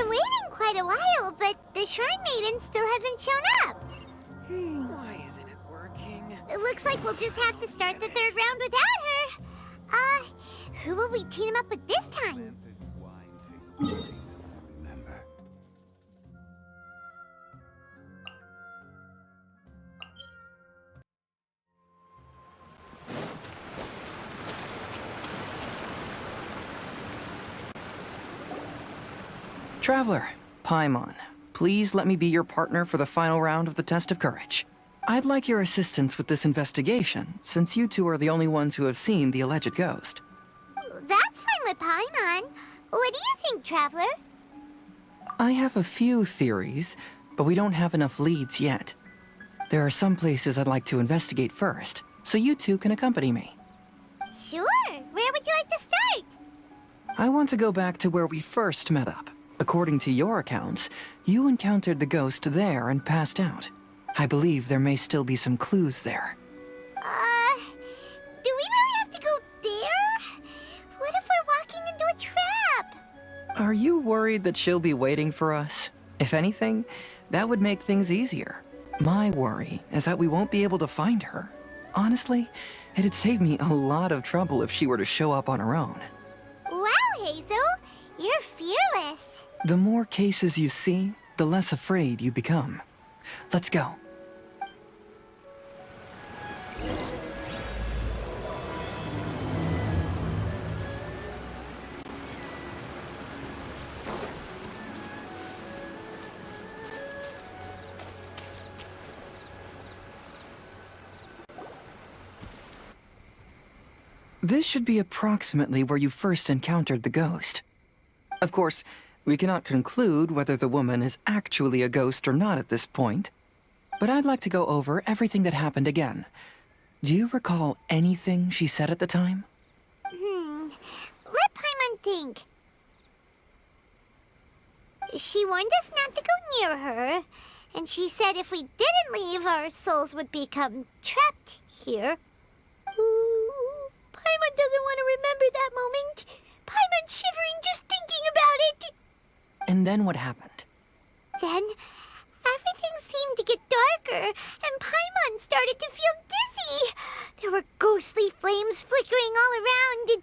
been waiting quite a while, but the Shrine Maiden still hasn't shown up. Why isn't it working? It looks like we'll just have to start the third round without her. Who will we team up with this time? This wine tastes the same as I remember. Traveler, Paimon, please let me be your partner for the final round of the test of courage. I'd like your assistance with this investigation, since you two are the only ones who have seen the alleged ghost. That's fine with Paimon. What do you think, Traveler? I have a few theories, but we don't have enough leads yet. There are some places I'd like to investigate first, so you two can accompany me. Sure. Where would you like to start? I want to go back to where we first met up. According to your accounts, you encountered the ghost there and passed out. I believe there may still be some clues there. Do we really have to go there? What if we're walking into a trap? Are you worried that she'll be waiting for us? If anything, that would make things easier. My worry is that we won't be able to find her. Honestly, it'd save me a lot of trouble if she were to show up on her own. Wow, Heizou, you're fearless. The more cases you see, the less afraid you become. Let's go. This should be approximately where you first encountered the ghost. Of course, we cannot conclude whether the woman is actually a ghost or not at this point, but I'd like to go over everything that happened again. Do you recall anything she said at the time? Let Paimon think. She warned us not to go near her, and she said if we didn't leave, our souls would become trapped here. Ooh, Paimon doesn't want to remember that moment. Paimon's shivering just thinking about it. And then what happened? Then, everything seemed to get darker, and Paimon started to feel dizzy. There were ghostly flames flickering all around, and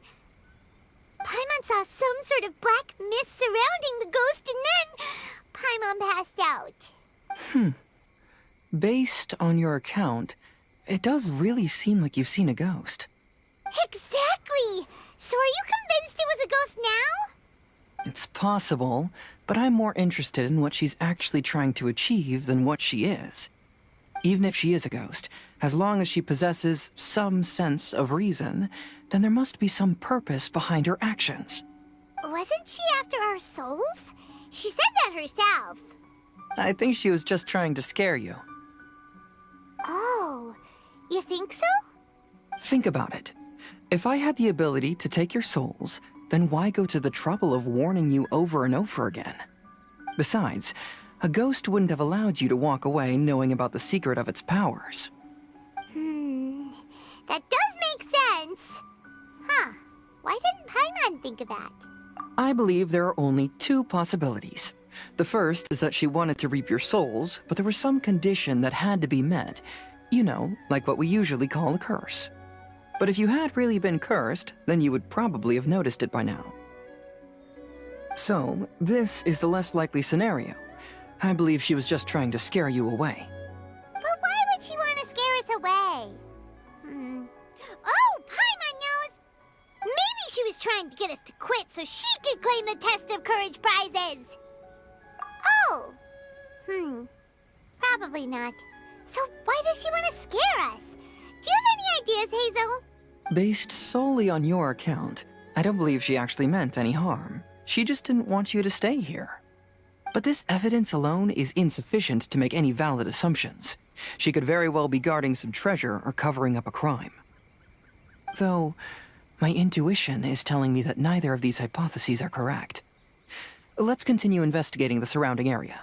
Paimon saw some sort of black mist surrounding the ghost, and then Paimon passed out. Based on your account, it does really seem like you've seen a ghost. Exactly! So are you convinced it was a ghost now? It's possible, but I'm more interested in what she's actually trying to achieve than what she is. Even if she is a ghost, as long as she possesses some sense of reason, then there must be some purpose behind her actions. Wasn't she after our souls? She said that herself. I think she was just trying to scare you. Oh, you think so? Think about it. If I had the ability to take your souls, then why go to the trouble of warning you over and over again? Besides, a ghost wouldn't have allowed you to walk away knowing about the secret of its powers. That does make sense. Huh. Why didn't Paimon think of that? I believe there are only two possibilities. The first is that she wanted to reap your souls, but there was some condition that had to be met. You know, like what we usually call a curse. But if you had really been cursed, then you would probably have noticed it by now. So, this is the less likely scenario. I believe she was just trying to scare you away. But why would she want to scare us away? Oh, Paimon knows! Maybe she was trying to get us to quit so she could claim the Test of Courage prizes! Oh! Probably not. So why does she want to scare us? Do you have any ideas, Heizou? Based solely on your account, I don't believe she actually meant any harm. She just didn't want you to stay here. But this evidence alone is insufficient to make any valid assumptions. She could very well be guarding some treasure or covering up a crime. Though, my intuition is telling me that neither of these hypotheses are correct. Let's continue investigating the surrounding area.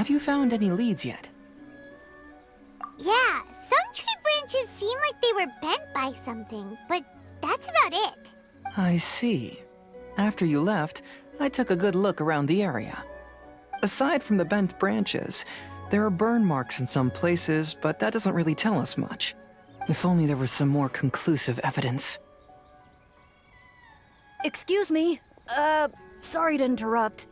Have you found any leads yet? Yeah, some tree branches seem like they were bent by something, but that's about it. I see. After you left, I took a good look around the area. Aside from the bent branches, there are burn marks in some places, but that doesn't really tell us much. If only there was some more conclusive evidence. Excuse me. Sorry to interrupt.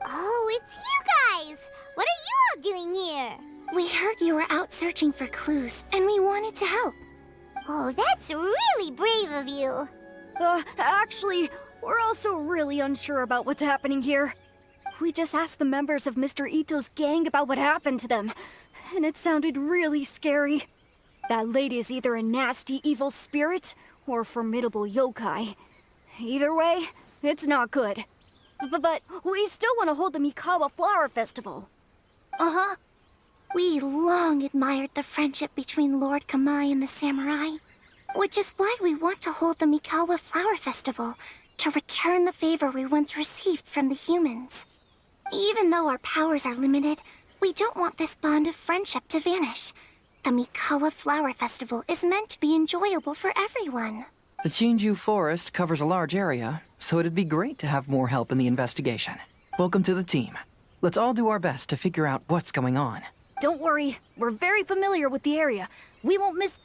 Oh, it's you guys! What are you all doing here? We heard you were out searching for clues, and we wanted to help. Oh, that's really brave of you. Actually, we're also really unsure about what's happening here. We just asked the members of Mr. Ito's gang about what happened to them, and it sounded really scary. That lady is either a nasty evil spirit or a formidable yokai. Either way, it's not good. But we still want to hold the Mikawa Flower Festival. Uh-huh. We long admired the friendship between Lord Kamai and the samurai, which is why we want to hold the Mikawa Flower Festival to return the favor we once received from the humans. Even though our powers are limited, we don't want this bond of friendship to vanish. The Mikawa Flower Festival is meant to be enjoyable for everyone. The Chinju Forest covers a large area, so it'd be great to have more help in the investigation. Welcome to the team. Let's all do our best to figure out what's going on. Don't worry, we're very familiar with the area. We won't miss...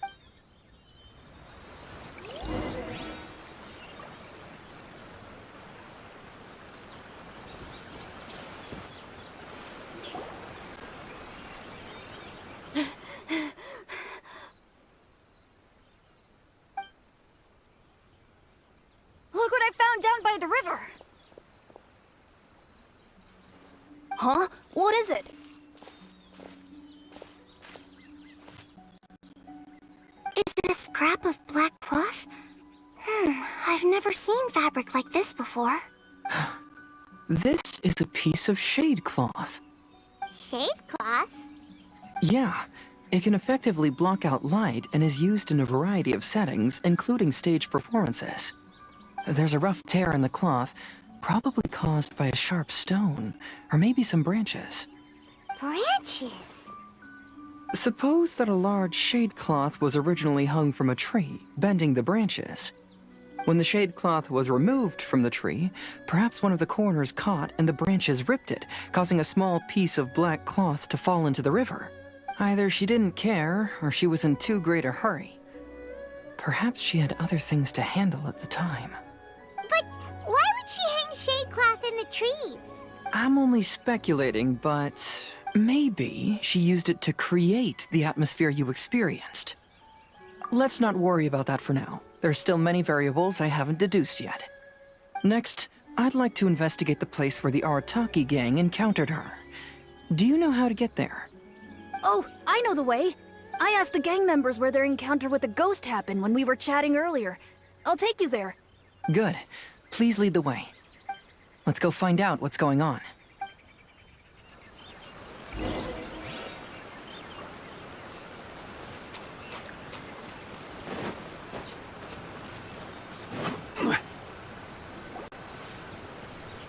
Look what I found down by the river! Huh? What is it? Is it a scrap of black cloth? I've never seen fabric like this before. This is a piece of shade cloth. Shade cloth? Yeah, it can effectively block out light and is used in a variety of settings, including stage performances. There's a rough tear in the cloth, probably caused by a sharp stone, or maybe some branches. Branches? Suppose that a large shade cloth was originally hung from a tree, bending the branches. When the shade cloth was removed from the tree, perhaps one of the corners caught and the branches ripped it, causing a small piece of black cloth to fall into the river. Either she didn't care, or she was in too great a hurry. Perhaps she had other things to handle at the time. But why would she hang shade cloth in the trees? I'm only speculating, but maybe she used it to create the atmosphere you experienced. Let's not worry about that for now. There's still many variables I haven't deduced yet. Next, I'd like to investigate the place where the Arataki gang encountered her. Do you know how to get there? Oh, I know the way. I asked the gang members where their encounter with the ghost happened when we were chatting earlier. I'll take you there. Good. Please lead the way. Let's go find out what's going on.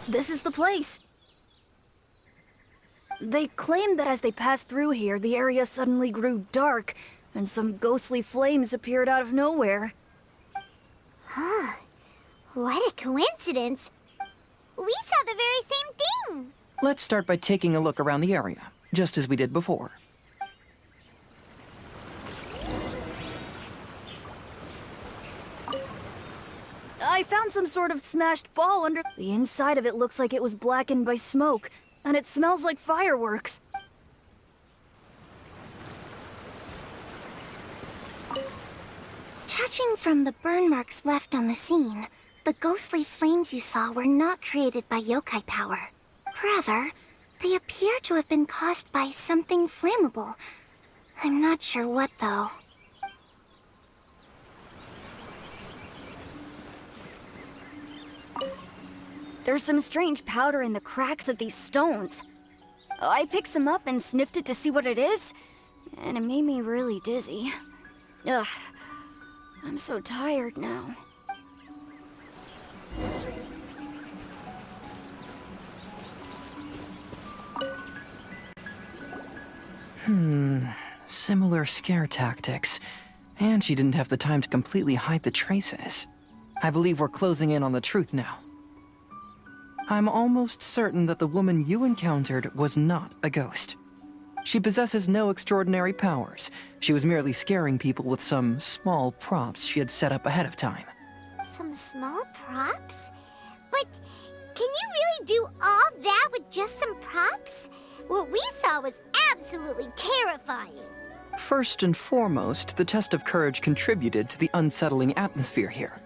This is the place. They claimed that as they passed through here, the area suddenly grew dark, and some ghostly flames appeared out of nowhere. Huh. What a coincidence. We saw the very same thing. Let's start by taking a look around the area, just as we did before. I found some sort of smashed ball under... The inside of it looks like it was blackened by smoke, and it smells like fireworks. Judging from the burn marks left on the scene, the ghostly flames you saw were not created by yokai power. Rather, they appear to have been caused by something flammable. I'm not sure what, though. There's some strange powder in the cracks of these stones. I picked some up and sniffed it to see what it is, and it made me really dizzy. Ugh, I'm so tired now. Similar scare tactics. And she didn't have the time to completely hide the traces. I believe we're closing in on the truth now. I'm almost certain that the woman you encountered was not a ghost. She possesses no extraordinary powers. She was merely scaring people with some small props she had set up ahead of time. Some small props? But can you really do all that with just some props? What we saw was absolutely terrifying. First and foremost, the test of courage contributed to the unsettling atmosphere here.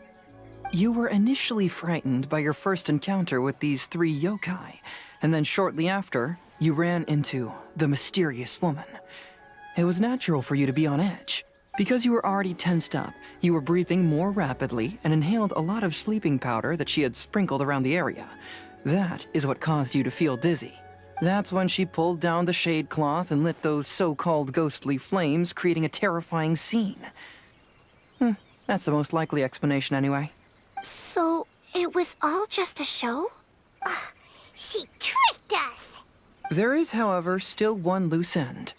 You were initially frightened by your first encounter with these 3 yokai, and then shortly after, you ran into the mysterious woman. It was natural for you to be on edge. Because you were already tensed up, you were breathing more rapidly and inhaled a lot of sleeping powder that she had sprinkled around the area. That is what caused you to feel dizzy. That's when she pulled down the shade cloth and lit those so-called ghostly flames, creating a terrifying scene. That's the most likely explanation anyway. So, it was all just a show? She tricked us! There is, however, still one loose end.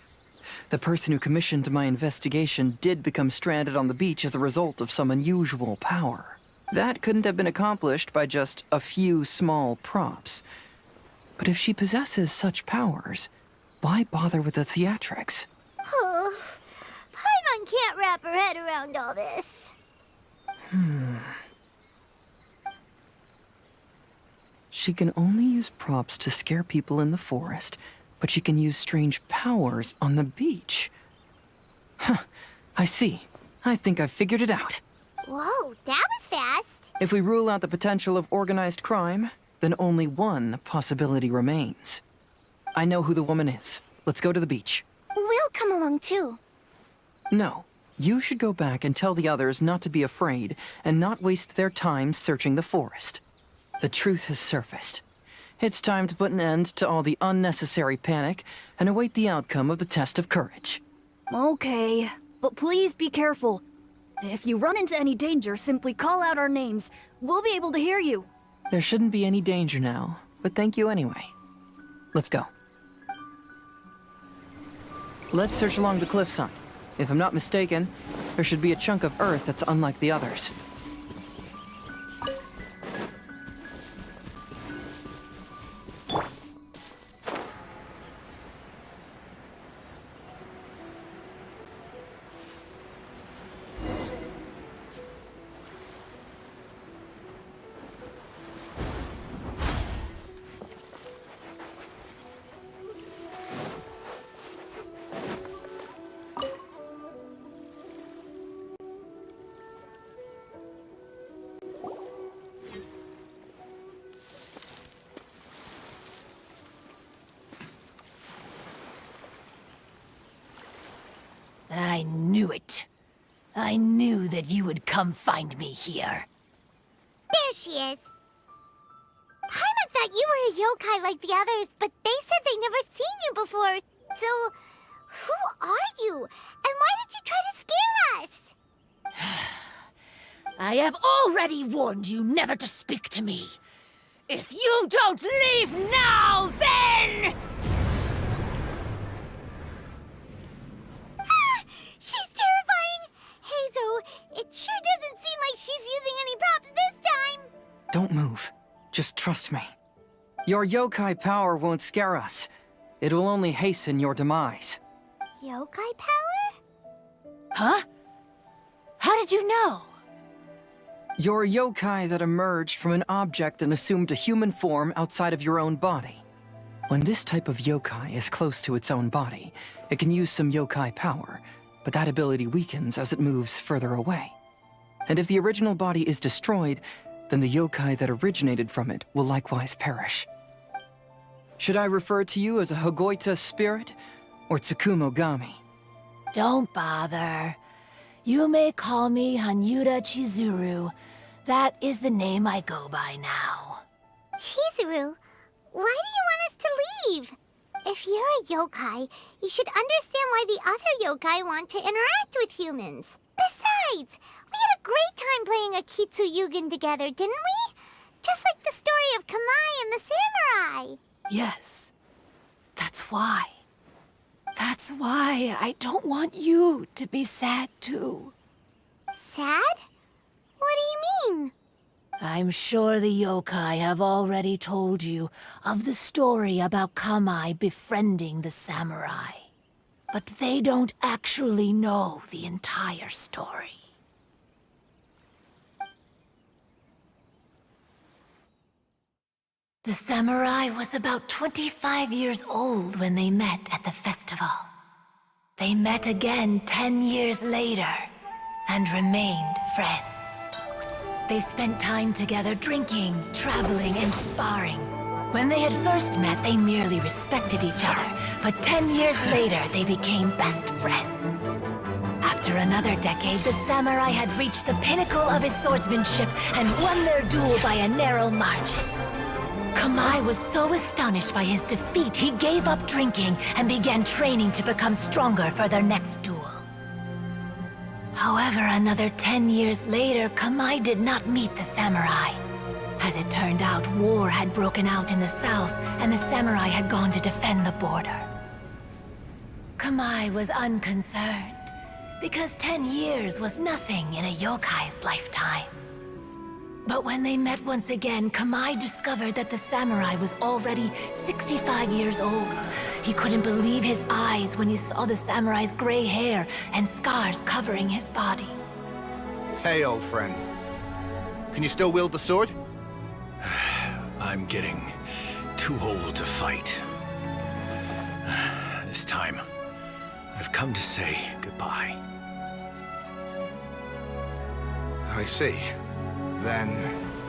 The person who commissioned my investigation did become stranded on the beach as a result of some unusual power. That couldn't have been accomplished by just a few small props. But if she possesses such powers, why bother with the theatrics? Paimon can't wrap her head around all this. She can only use props to scare people in the forest, but she can use strange powers on the beach. I see. I think I've figured it out. Whoa, that was fast. If we rule out the potential of organized crime, then only one possibility remains. I know who the woman is. Let's go to the beach. We'll come along too. No. You should go back and tell the others not to be afraid and not waste their time searching the forest. The truth has surfaced. It's time to put an end to all the unnecessary panic and await the outcome of the test of courage. Okay, but please be careful. If you run into any danger, simply call out our names. We'll be able to hear you. There shouldn't be any danger now, but thank you anyway. Let's go. Let's search along the cliffside. If I'm not mistaken, there should be a chunk of earth that's unlike the others. I knew it. I knew that you would come find me here. There she is. Paimon thought you were a yokai like the others, but they said they never seen you before. So, who are you? And why did you try to scare us? I have already warned you never to speak to me. If you don't leave now, then... She's terrifying! Heizou, it sure doesn't seem like she's using any props this time! Don't move. Just trust me. Your yokai power won't scare us. It will only hasten your demise. Yokai power? Huh? How did you know? You're a yokai that emerged from an object and assumed a human form outside of your own body. When this type of yokai is close to its own body, it can use some yokai power, but that ability weakens as it moves further away. And if the original body is destroyed, then the yokai that originated from it will likewise perish. Should I refer to you as a Hagoita spirit, or Tsukumogami? Don't bother. You may call me Hanyuda Chizuru. That is the name I go by now. Chizuru, why do you want us to leave? If you're a yokai, you should understand why the other yokai want to interact with humans. Besides, we had a great time playing Akitsu Yugen together, didn't we? Just like the story of Kamai and the samurai. Yes. That's why. That's why I don't want you to be sad too. Sad? What do you mean? I'm sure the yokai have already told you of the story about Kamai befriending the samurai. But they don't actually know the entire story. The samurai was about 25 years old when they met at the festival. They met again 10 years later and remained friends. They spent time together drinking, traveling, and sparring. When they had first met, they merely respected each other, but 10 years later, they became best friends. After another decade, the samurai had reached the pinnacle of his swordsmanship and won their duel by a narrow margin. Kamai was so astonished by his defeat, he gave up drinking and began training to become stronger for their next duel. However, another 10 years later, Kamai did not meet the samurai. As it turned out, war had broken out in the south, and the samurai had gone to defend the border. Kamai was unconcerned, because 10 years was nothing in a yokai's lifetime. But when they met once again, Kamai discovered that the samurai was already 65 years old. He couldn't believe his eyes when he saw the samurai's gray hair and scars covering his body. Hey, old friend. Can you still wield the sword? I'm getting too old to fight. This time, I've come to say goodbye. I see. Then,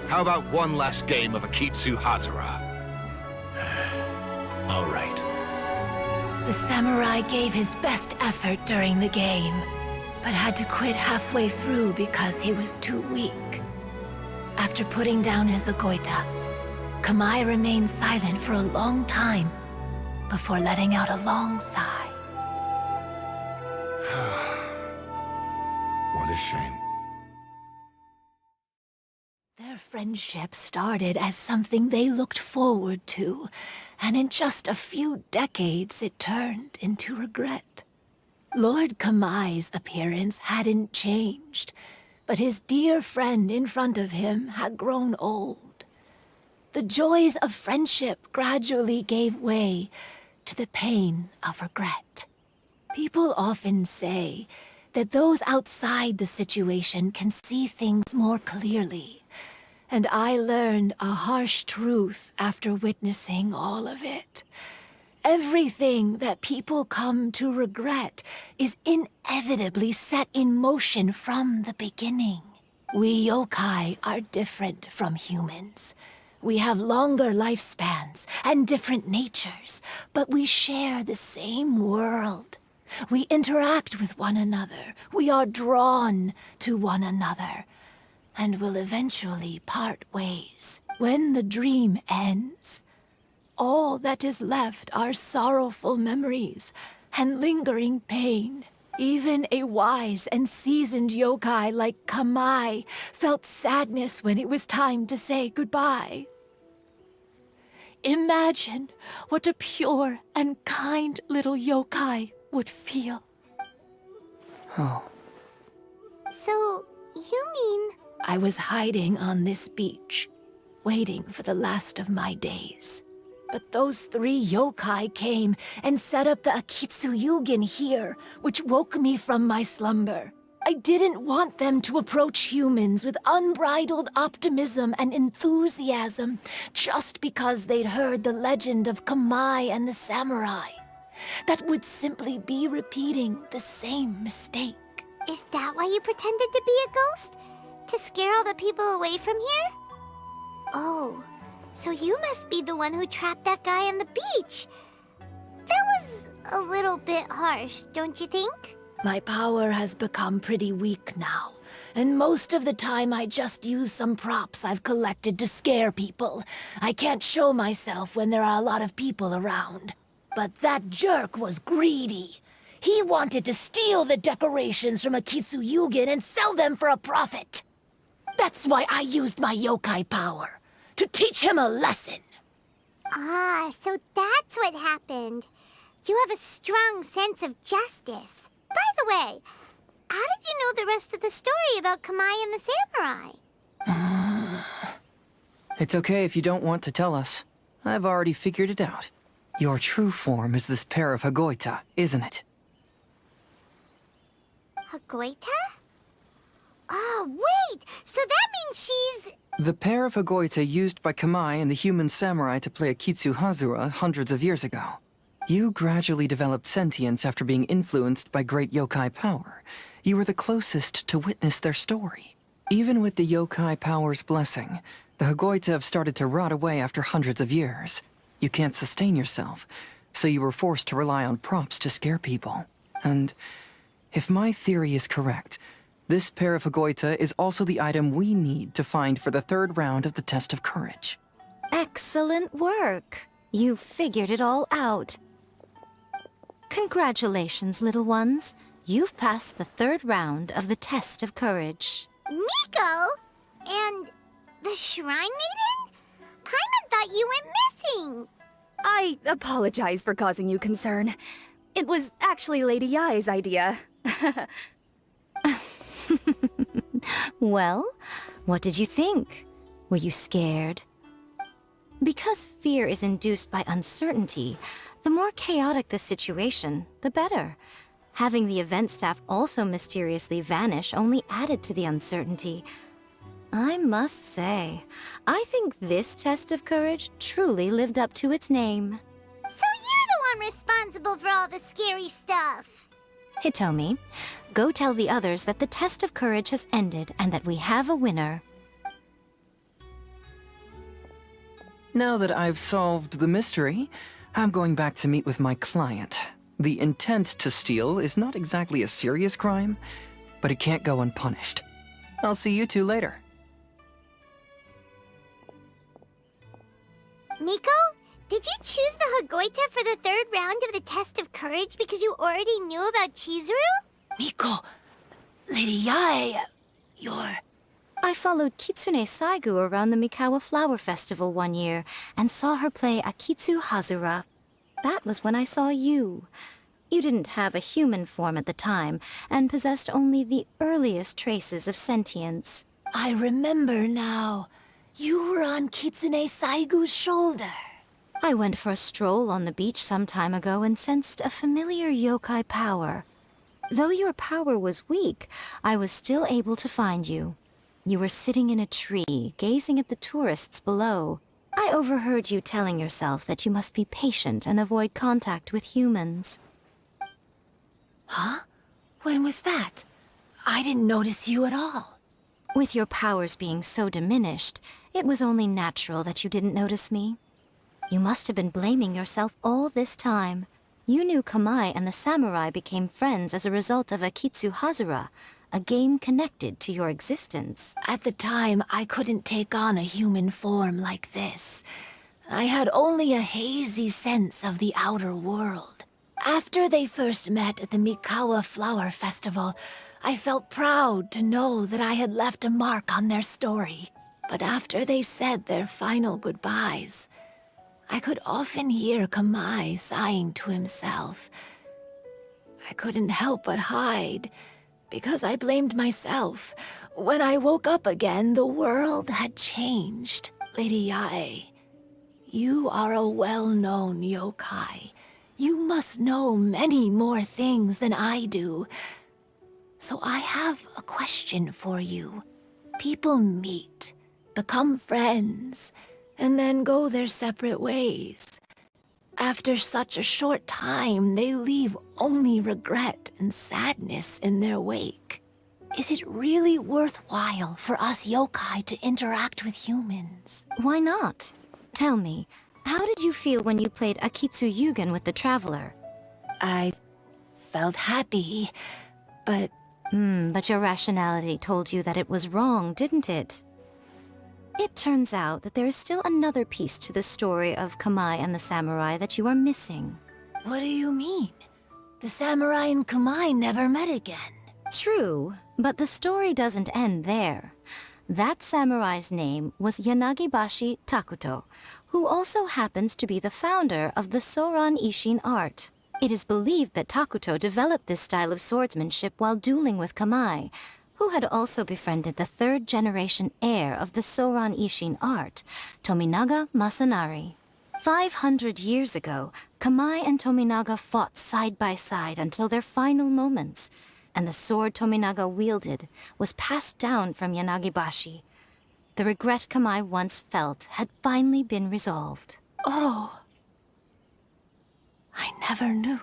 how about one last game of Akitsu Hazara? All right. The samurai gave his best effort during the game, but had to quit halfway through because he was too weak. After putting down his agoita, Kamai remained silent for a long time before letting out a long sigh. What a shame. Their friendship started as something they looked forward to, and in just a few decades it turned into regret. Lord Kamai's appearance hadn't changed, but his dear friend in front of him had grown old. The joys of friendship gradually gave way to the pain of regret. People often say that those outside the situation can see things more clearly. And I learned a harsh truth after witnessing all of it. Everything that people come to regret is inevitably set in motion from the beginning. We yokai are different from humans. We have longer lifespans and different natures, but we share the same world. We interact with one another. We are drawn to one another, and will eventually part ways. When the dream ends, all that is left are sorrowful memories and lingering pain. Even a wise and seasoned yokai like Kamai felt sadness when it was time to say goodbye. Imagine what a pure and kind little yokai would feel. Oh, So, you mean... I was hiding on this beach, waiting for the last of my days. But those 3 yokai came and set up the Akitsu Yugen here, which woke me from my slumber. I didn't want them to approach humans with unbridled optimism and enthusiasm just because they'd heard the legend of Kamai and the samurai. That would simply be repeating the same mistake. Is that why you pretended to be a ghost? To scare all the people away from here? Oh, so you must be the one who trapped that guy on the beach. That was a little bit harsh, don't you think? My power has become pretty weak now, and most of the time I just use some props I've collected to scare people. I can't show myself when there are a lot of people around. But that jerk was greedy. He wanted to steal the decorations from Akitsu Yugen and sell them for a profit. That's why I used my yokai power, to teach him a lesson. Ah, so that's what happened. You have a strong sense of justice. By the way, how did you know the rest of the story about Kamai and the samurai? It's okay if you don't want to tell us. I've already figured it out. Your true form is this pair of Hagoita, isn't it? Hagoita? Oh, wait! So that means she's... The pair of Hagoita used by Kamai and the human samurai to play Akitsu Hazura hundreds of years ago. You gradually developed sentience after being influenced by great yokai power. You were the closest to witness their story. Even with the yokai power's blessing, the Hagoita have started to rot away after hundreds of years. You can't sustain yourself, so you were forced to rely on props to scare people. And if my theory is correct, this pair of Hagoita is also the item we need to find for the third round of the test of courage. Excellent work. You figured it all out. Congratulations, little ones. You've passed the third round of the test of courage. Miko? And the Shrine Maiden? Paimon thought you went missing. I apologize for causing you concern. It was actually Lady Yai's idea. Well, what did you think? Were you scared? Because fear is induced by uncertainty, the more chaotic the situation, the better. Having the event staff also mysteriously vanish only added to the uncertainty. I must say, I think this test of courage truly lived up to its name. So you're the one responsible for all the scary stuff. Hitomi, go tell the others that the test of courage has ended and that we have a winner. Now that I've solved the mystery, I'm going back to meet with my client. The intent to steal is not exactly a serious crime, but it can't go unpunished. I'll see you two later. Miko, did you choose the Hagoita for the third round of the test of courage because you already knew about Chizuru? Miko, Lady Yae, you're... I followed Kitsune Saigu around the Mikawa Flower Festival one year and saw her play Akitsu Hazura. That was when I saw you. You didn't have a human form at the time and possessed only the earliest traces of sentience. I remember now. You were on Kitsune Saigu's shoulder. I went for a stroll on the beach some time ago and sensed a familiar yokai power. Though your power was weak, I was still able to find you. You were sitting in a tree, gazing at the tourists below. I overheard you telling yourself that you must be patient and avoid contact with humans. Huh? When was that? I didn't notice you at all. With your powers being so diminished, it was only natural that you didn't notice me. You must have been blaming yourself all this time. You knew Kamai and the samurai became friends as a result of Akitsu Hazura, a game connected to your existence. At the time, I couldn't take on a human form like this. I had only a hazy sense of the outer world. After they first met at the Mikawa Flower Festival, I felt proud to know that I had left a mark on their story. But after they said their final goodbyes, I could often hear Kamai sighing to himself. I couldn't help but hide, because I blamed myself. When I woke up again, the world had changed. Lady Yae, you are a well-known yokai. You must know many more things than I do. So I have a question for you. People meet, become friends, and then go their separate ways. After such a short time, they leave only regret and sadness in their wake. Is it really worthwhile for us yokai to interact with humans? Why not? Tell me, how did you feel when you played Akitsu Yugen with the Traveler? I felt happy, but... But your rationality told you that it was wrong, didn't it? It turns out that there is still another piece to the story of Kamai and the samurai that you are missing. What do you mean? The samurai and Kamai never met again. True, but the story doesn't end there. That samurai's name was Yanagibashi Takuto, who also happens to be the founder of the Soran Ishin art. It is believed that Takuto developed this style of swordsmanship while dueling with Kamai, who had also befriended the third-generation heir of the Soran Ishin art, Tominaga Masanari. 500 years ago, Kamai and Tominaga fought side by side until their final moments, and the sword Tominaga wielded was passed down from Yanagibashi. The regret Kamai once felt had finally been resolved. Oh. I never knew.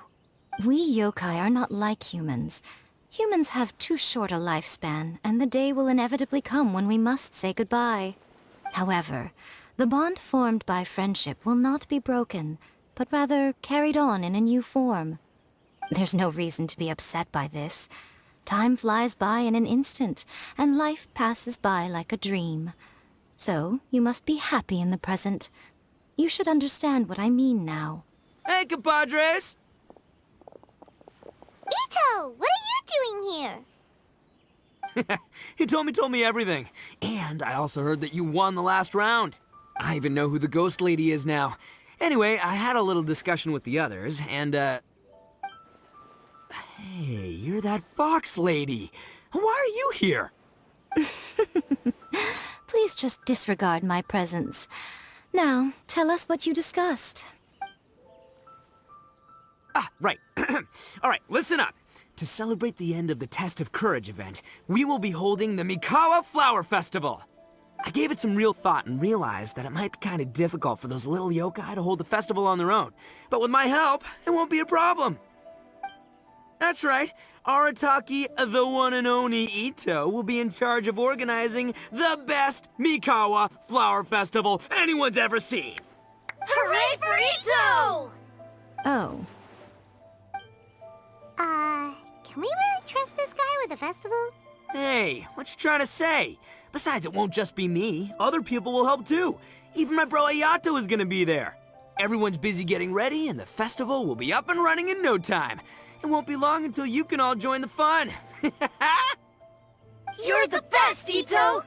We yokai are not like humans. Humans have too short a lifespan, and the day will inevitably come when we must say goodbye. However, the bond formed by friendship will not be broken, but rather carried on in a new form. There's no reason to be upset by this. Time flies by in an instant, and life passes by like a dream. So, you must be happy in the present. You should understand what I mean now. Hey, compadres! Ito, what are you doing here? He told me everything. And I also heard that you won the last round. I even know who the ghost lady is now. Anyway, I had a little discussion with the others, and, Hey, you're that fox lady. Why are you here? Please just disregard my presence. Now, tell us what you discussed. Ah, right. All right, listen up. To celebrate the end of the Test of Courage event, we will be holding the Mikawa Flower Festival. I gave it some real thought and realized that it might be kind of difficult for those little yokai to hold the festival on their own. But with my help, it won't be a problem. That's right. Arataki, the one and only Ito, will be in charge of organizing the best Mikawa Flower Festival anyone's ever seen. Hooray for Ito! Oh. Can we really trust this guy with the festival? Hey, what you trying to say? Besides, it won't just be me. Other people will help too. Even my bro Ayato is gonna be there. Everyone's busy getting ready, and the festival will be up and running in no time. It won't be long until you can all join the fun. You're the best, Ito!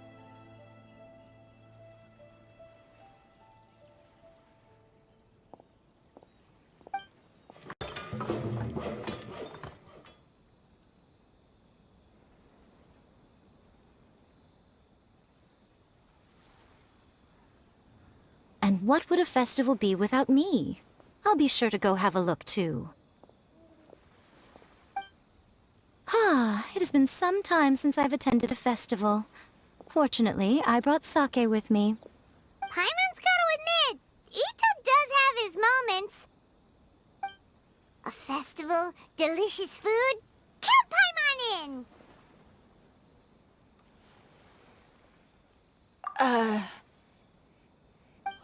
And what would a festival be without me? I'll be sure to go have a look too. It has been some time since I've attended a festival. Fortunately, I brought sake with me. Paimon's gotta admit, Ito does have his moments. A festival, delicious food, count Paimon in!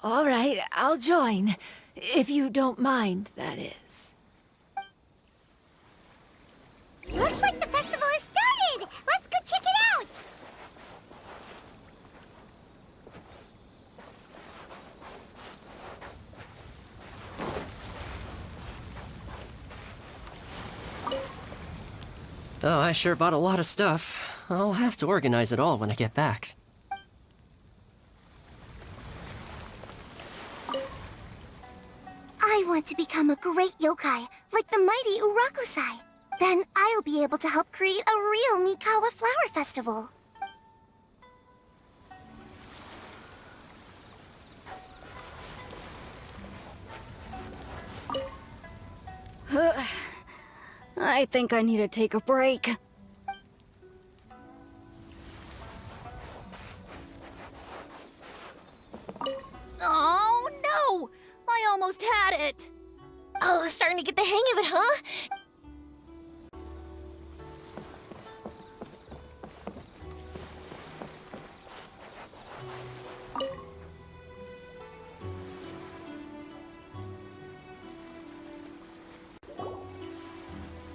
All right, I'll join. If you don't mind, that is. Looks like the festival has started! Let's go check it out! Oh, I sure bought a lot of stuff. I'll have to organize it all when I get back. I want to become a great yokai, like the mighty Urakusai. Then I'll be able to help create a real Mikawa Flower Festival. I think I need to take a break. Oh, no! I almost had it! Oh, starting to get the hang of it, huh?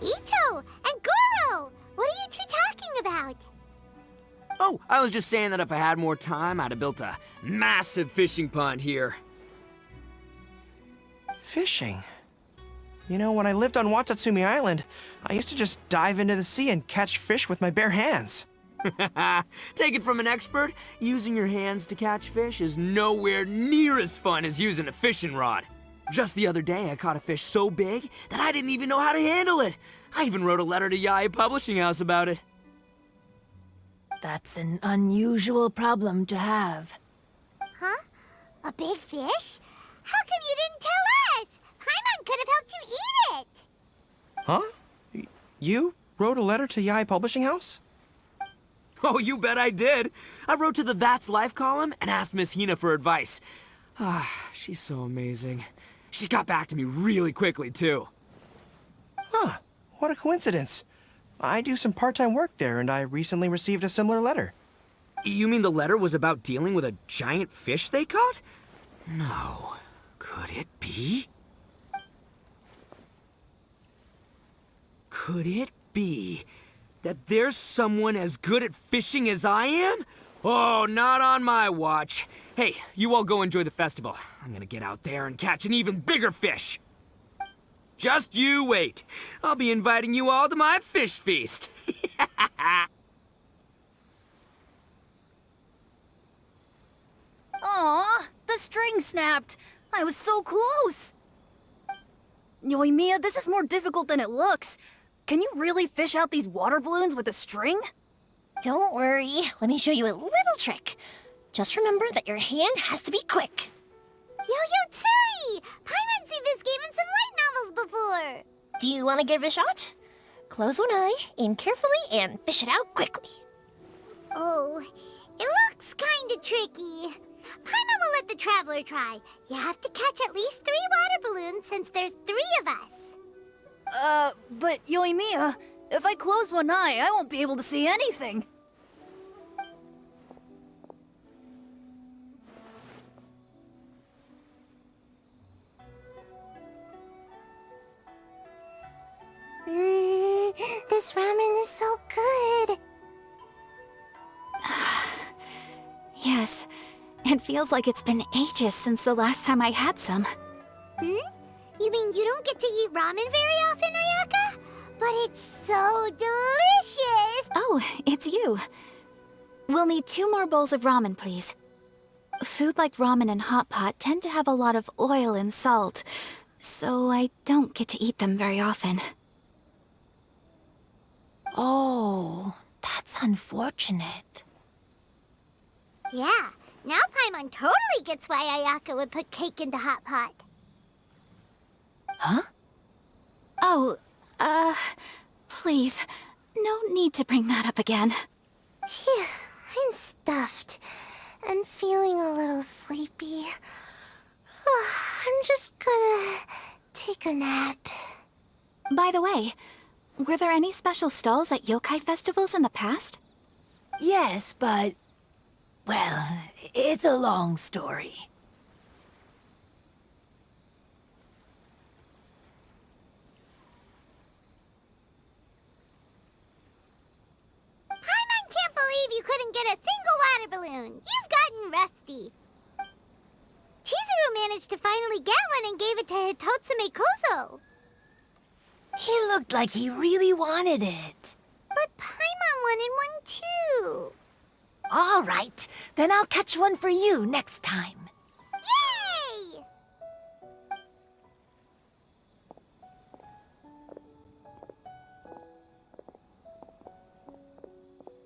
Ito and Goro! What are you two talking about? Oh, I was just saying that if I had more time, I'd have built a massive fishing pond here. Fishing? You know, when I lived on Watatsumi Island, I used to just dive into the sea and catch fish with my bare hands. Take it from an expert, using your hands to catch fish is nowhere near as fun as using a fishing rod. Just the other day, I caught a fish so big that I didn't even know how to handle it. I even wrote a letter to Yae Publishing House about it. That's an unusual problem to have. Huh? A big fish? How come you didn't tell us? Paimon could have helped you eat it. Huh? You wrote a letter to Yae Publishing House? Oh, you bet I did. I wrote to the That's Life column and asked Miss Hina for advice. She's so amazing. She got back to me really quickly, too. Huh. What a coincidence. I do some part-time work there, and I recently received a similar letter. You mean the letter was about dealing with a giant fish they caught? No. Could it be? Could it be that there's someone as good at fishing as I am? Oh, not on my watch. Hey, you all go enjoy the festival. I'm gonna get out there and catch an even bigger fish. Just you wait. I'll be inviting you all to my fish feast. Aw, the string snapped. I was so close. Yoimiya, this is more difficult than it looks. Can you really fish out these water balloons with a string? Don't worry. Let me show you a little trick. Just remember that your hand has to be quick. Yo-Yo Tsuri! Paimon's seen this game in some light novels before. Do you want to give it a shot? Close one eye, aim carefully, and fish it out quickly. Oh, it looks kinda tricky. Paimon will let the traveler try. You have to catch at least 3 water balloons since there's 3 of us. But Yoimiya, if I close one eye, I won't be able to see anything. This ramen is so good. Yes, it feels like it's been ages since the last time I had some. You mean you don't get to eat ramen very often, Ayaka? But it's so delicious! Oh, it's you. We'll need 2 more bowls of ramen, please. Food like ramen and hot pot tend to have a lot of oil and salt, so I don't get to eat them very often. Oh, that's unfortunate. Yeah, now Paimon totally gets why Ayaka would put cake into hot pot. Huh? Oh, please, no need to bring that up again. Phew, I'm stuffed and feeling a little sleepy. I'm just gonna take a nap. By the way, were there any special stalls at yokai festivals in the past? Yes, but... well, it's a long story. Paimon can't believe you couldn't get a single water balloon. You've gotten rusty. Chizuru managed to finally get one and gave it to Hitotsume Kozo. He looked like he really wanted it. But Paimon wanted one too. All right, then I'll catch one for you next time. Yay!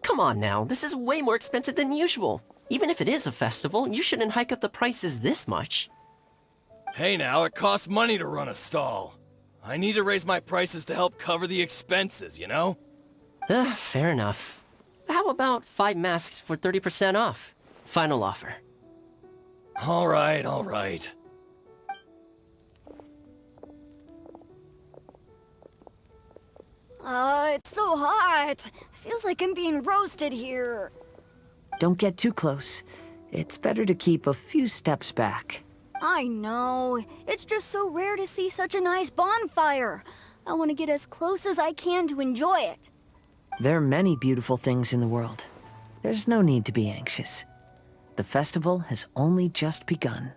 Come on now, this is way more expensive than usual. Even if it is a festival, you shouldn't hike up the prices this much. Hey now, it costs money to run a stall. I need to raise my prices to help cover the expenses, you know? Fair enough. How about 5 masks for 30% off? Final offer. Alright, alright. It's so hot. Feels like I'm being roasted here. Don't get too close. It's better to keep a few steps back. I know. It's just so rare to see such a nice bonfire. I want to get as close as I can to enjoy it. There are many beautiful things in the world. There's no need to be anxious. The festival has only just begun.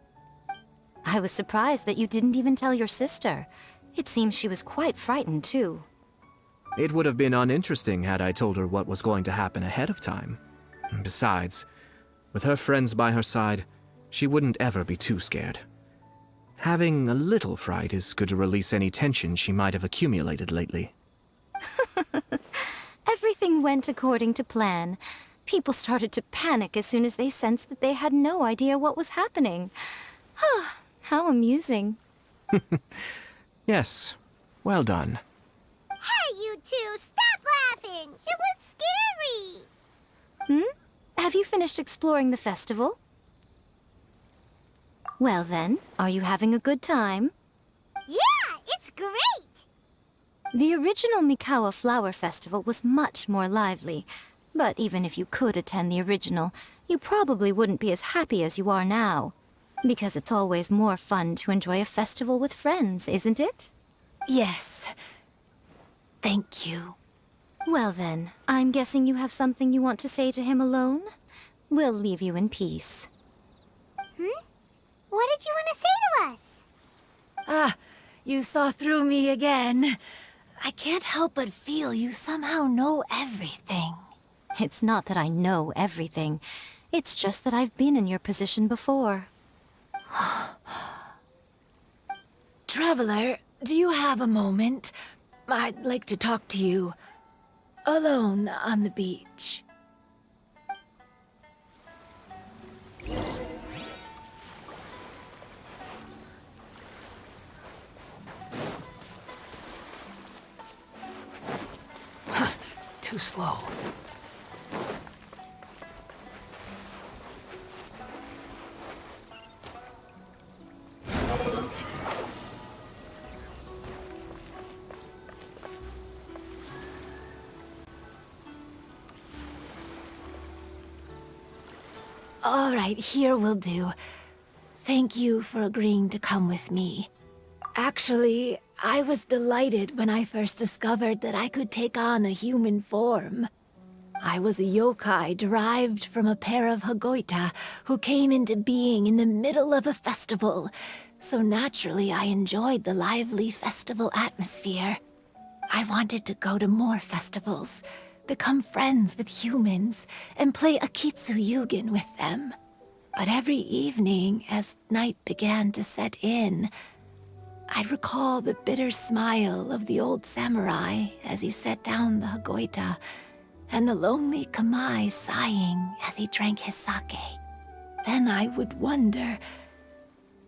I was surprised that you didn't even tell your sister. It seems she was quite frightened, too. It would have been uninteresting had I told her what was going to happen ahead of time. Besides, with her friends by her side, she wouldn't ever be too scared. Having a little fright is good to release any tension she might have accumulated lately. Everything went according to plan. People started to panic as soon as they sensed that they had no idea what was happening. How amusing. Yes, well done. Hey, you two, stop laughing! It was scary! Have you finished exploring the festival? Well then, are you having a good time? Yeah, it's great! The original Mikawa Flower Festival was much more lively, but even if you could attend the original, you probably wouldn't be as happy as you are now. Because it's always more fun to enjoy a festival with friends, isn't it? Yes. Thank you. Well then, I'm guessing you have something you want to say to him alone? We'll leave you in peace. What did you want to say to us? Ah, you saw through me again. I can't help but feel you somehow know everything. It's not that I know everything. It's just that I've been in your position before. Traveler, do you have a moment? I'd like to talk to you. Alone on the beach. Too slow. All right, here will do. Thank you for agreeing to come with me. Actually, I was delighted when I first discovered that I could take on a human form. I was a yokai derived from a pair of Hagoita who came into being in the middle of a festival, so naturally I enjoyed the lively festival atmosphere. I wanted to go to more festivals, become friends with humans, and play Akitsu with them. But every evening, as night began to set in, I'd recall the bitter smile of the old samurai as he set down the Hagoita, and the lonely Kamai sighing as he drank his sake. Then I would wonder,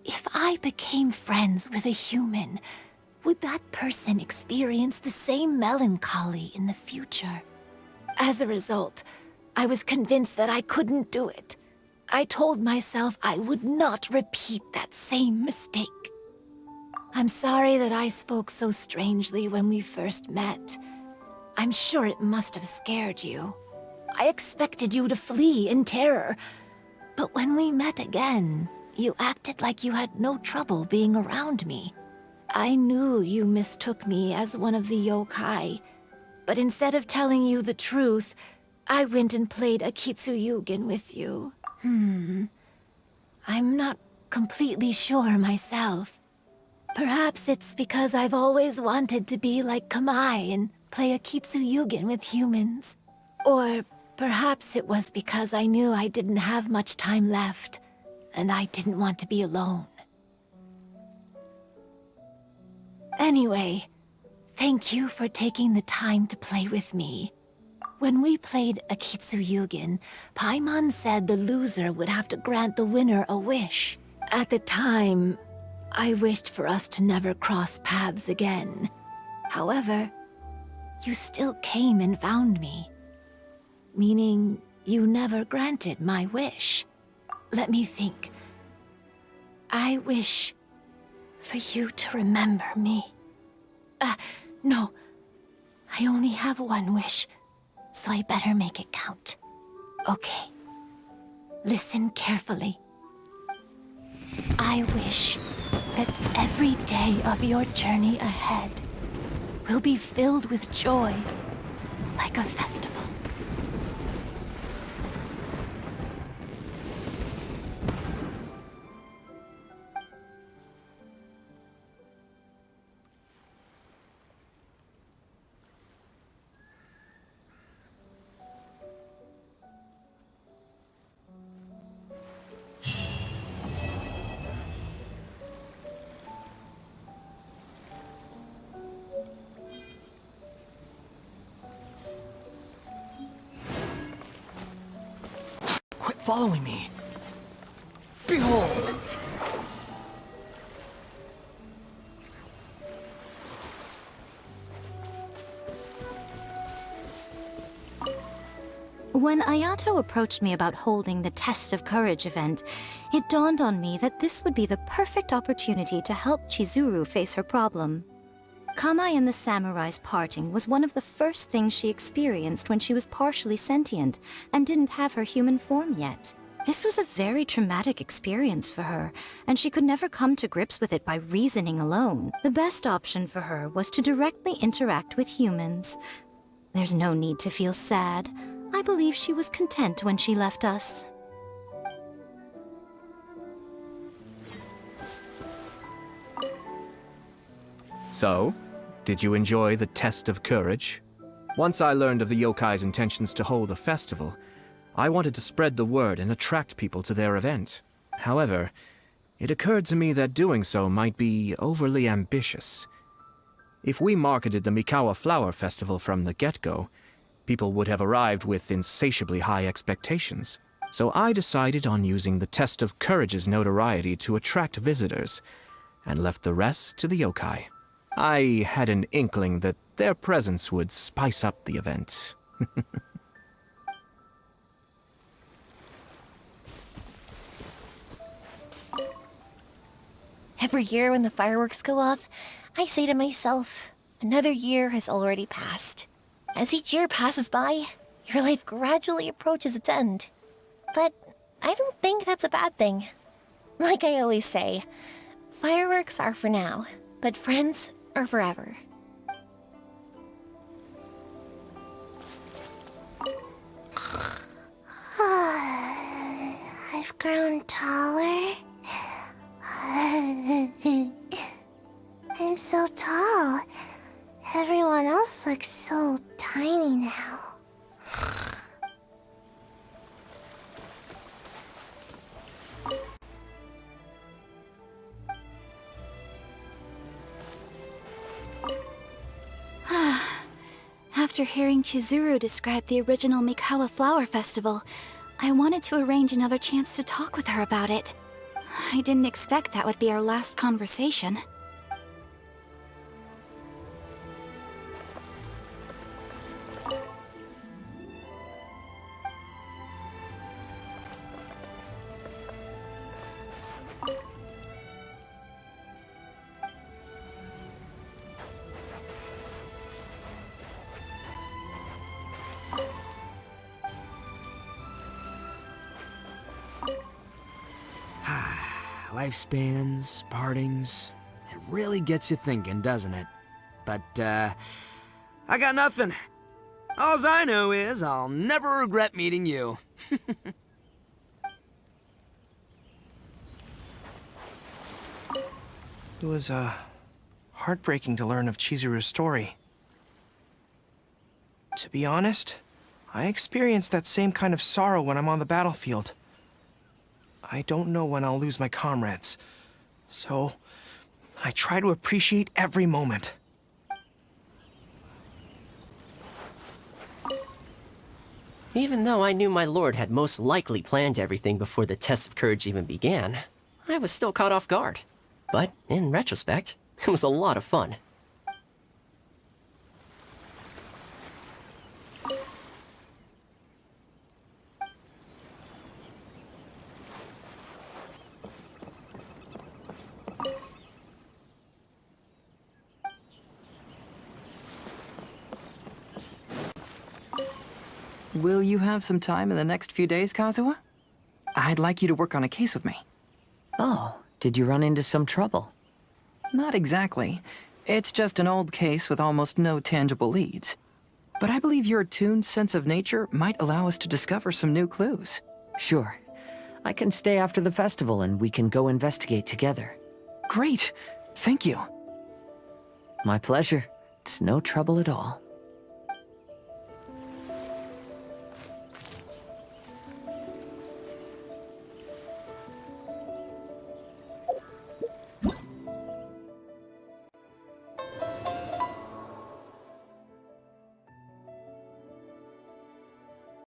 if I became friends with a human, would that person experience the same melancholy in the future? As a result, I was convinced that I couldn't do it. I told myself I would not repeat that same mistake. I'm sorry that I spoke so strangely when we first met. I'm sure it must have scared you. I expected you to flee in terror. But when we met again, you acted like you had no trouble being around me. I knew you mistook me as one of the yokai, but instead of telling you the truth, I went and played Akitsu with you. I'm not completely sure myself. Perhaps it's because I've always wanted to be like Kamai and play Akitsu with humans. Or perhaps it was because I knew I didn't have much time left, and I didn't want to be alone. Anyway, thank you for taking the time to play with me. When we played Akitsu Paimon said the loser would have to grant the winner a wish. At the time, I wished for us to never cross paths again. However, you still came and found me. Meaning, you never granted my wish. Let me think. I wish for you to remember me. No. I only have one wish, so I better make it count. Okay. Listen carefully. I wish that every day of your journey ahead will be filled with joy, like a festival. following me. Behold! When Ayato approached me about holding the Test of Courage event, it dawned on me that this would be the perfect opportunity to help Chizuru face her problem. Kamai and the samurai's parting was one of the first things she experienced when she was partially sentient and didn't have her human form yet. This was a very traumatic experience for her, and she could never come to grips with it by reasoning alone. The best option for her was to directly interact with humans. There's no need to feel sad. I believe she was content when she left us. So, did you enjoy the Test of Courage? Once I learned of the yokai's intentions to hold a festival, I wanted to spread the word and attract people to their event. However, it occurred to me that doing so might be overly ambitious. If we marketed the Mikawa Flower Festival from the get-go, people would have arrived with insatiably high expectations. So I decided on using the Test of Courage's notoriety to attract visitors, and left the rest to the yokai. I had an inkling that their presence would spice up the event. Every year when the fireworks go off, I say to myself, another year has already passed. As each year passes by, your life gradually approaches its end. But I don't think that's a bad thing. Like I always say, fireworks are for now, but friends are forever. I've grown taller. I'm so tall. Everyone else looks so tiny now. After hearing Chizuru describe the original Mikawa Flower Festival, I wanted to arrange another chance to talk with her about it. I didn't expect that would be our last conversation. Lifespans, partings, it really gets you thinking, doesn't it? But, I got nothing. Alls I know is I'll never regret meeting you. It was, heartbreaking to learn of Chizuru's story. To be honest, I experienced that same kind of sorrow when I'm on the battlefield. I don't know when I'll lose my comrades, so I try to appreciate every moment. Even though I knew my lord had most likely planned everything before the Test of Courage even began, I was still caught off guard. But in retrospect, it was a lot of fun. Will you have some time in the next few days, Kazuha? I'd like you to work on a case with me. Oh, did you run into some trouble? Not exactly. It's just an old case with almost no tangible leads. But I believe your attuned sense of nature might allow us to discover some new clues. Sure. I can stay after the festival and we can go investigate together. Great. Thank you. My pleasure. It's no trouble at all.